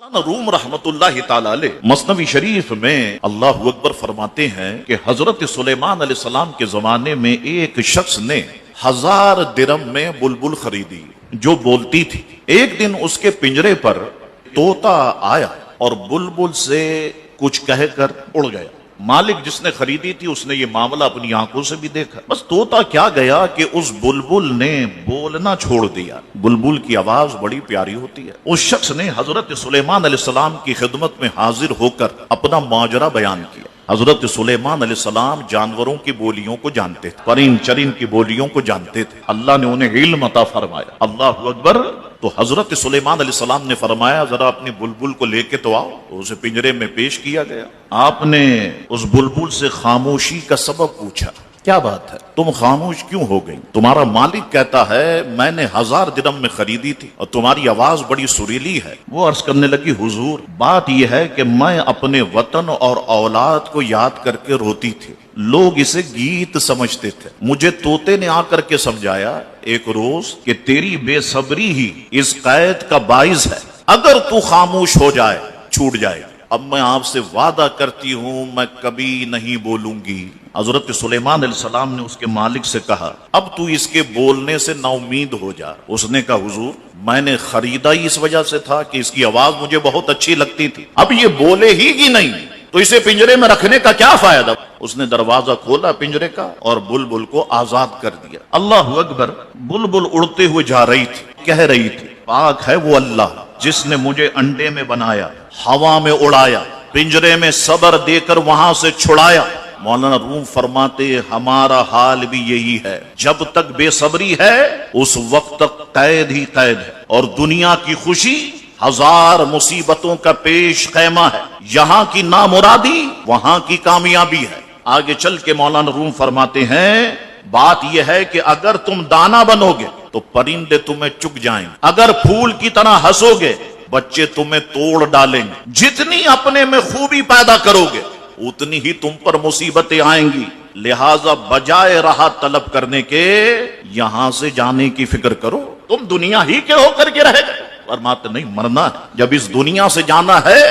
مولانا روم رحمت اللہ تعالی علیہ مثنوی شریف میں اللہ اکبر فرماتے ہیں کہ حضرت سلیمان علیہ السلام کے زمانے میں ایک شخص نے 1000 درم میں بلبل خریدی جو بولتی تھی۔ ایک دن اس کے پنجرے پر طوطا آیا اور بلبل سے کچھ کہہ کر اڑ گیا۔ مالک جس نے خریدی تھی اس نے یہ معاملہ اپنی آنکھوں سے بھی دیکھا۔ بس طوطا کیا گیا کہ اس بلبل نے بولنا چھوڑ دیا۔ بلبل کی آواز بڑی پیاری ہوتی ہے۔ اس شخص نے حضرت سلیمان علیہ السلام کی خدمت میں حاضر ہو کر اپنا ماجرا بیان کیا۔ حضرت سلیمان علیہ السلام جانوروں کی بولیوں کو جانتے تھے، پرند چرند کی بولیوں کو جانتے تھے۔ اللہ نے انہیں علم عطا فرمایا۔ اللہ اکبر۔ تو حضرت سلیمان علیہ السلام نے فرمایا ذرا اپنی بلبل کو لے کے تو آؤ۔ تو اسے پنجرے میں پیش کیا گیا۔ آپ نے اس بلبل سے خاموشی کا سبب پوچھا، کیا بات ہے تم خاموش کیوں ہو گئی؟ تمہارا مالک کہتا ہے میں نے 1000 درم میں خریدی تھی اور تمہاری آواز بڑی سریلی ہے۔ وہ عرض کرنے لگی حضور بات یہ ہے کہ میں اپنے وطن اور اولاد کو یاد کر کے روتی تھی، لوگ اسے گیت سمجھتے تھے۔ مجھے طوطے نے آ کر کے سمجھایا ایک روز کہ تیری بے صبری ہی اس قید کا باعث ہے، اگر تو خاموش ہو جائے چھوٹ جائے۔ اب میں آپ سے وعدہ کرتی ہوں میں کبھی نہیں بولوں گی۔ حضرت سلیمان علیہ السلام نے اس کے مالک سے کہا اب تو اس کے بولنے سے نا امید ہو جا۔ اس نے کہا حضور میں نے خریدا ہی اس وجہ سے تھا کہ اس کی آواز مجھے بہت اچھی لگتی تھی، اب یہ بولے ہی کی نہیں تو اسے پنجرے میں رکھنے کا کیا فائدہ؟ اس نے دروازہ کھولا پنجرے کا اور بلبل کو آزاد کر دیا۔ اللہ اکبر۔ بلبل اڑتے ہوئے جا رہی تھی، کہہ رہی تھی پاک ہے وہ اللہ جس نے مجھے انڈے میں بنایا، ہوا میں اڑایا، پنجرے میں صبر دے کر وہاں سے چھڑایا۔ مولانا روم فرماتے ہمارا حال بھی یہی ہے، جب تک بے صبری ہے اس وقت تک قید ہی قید ہے، اور دنیا کی خوشی 1000 مصیبتوں کا پیش خیمہ ہے، یہاں کی نامرادی وہاں کی کامیابی ہے۔ آگے چل کے مولانا روم فرماتے ہیں بات یہ ہے کہ اگر تم دانا بنو گے تو پرندے تمہیں چگ جائیں، اگر پھول کی طرح ہنسو گے بچے تمہیں توڑ ڈالیں گے، جتنی اپنے میں خوبی پیدا کرو گے اتنی ہی تم پر مصیبتیں آئیں گی، لہذا بجائے راحت طلب کرنے کے یہاں سے جانے کی فکر کرو، تم دنیا ہی کے ہو کر کے رہ گئے۔ فرماتے نہیں، مرنا ہے، جب اس دنیا سے جانا ہے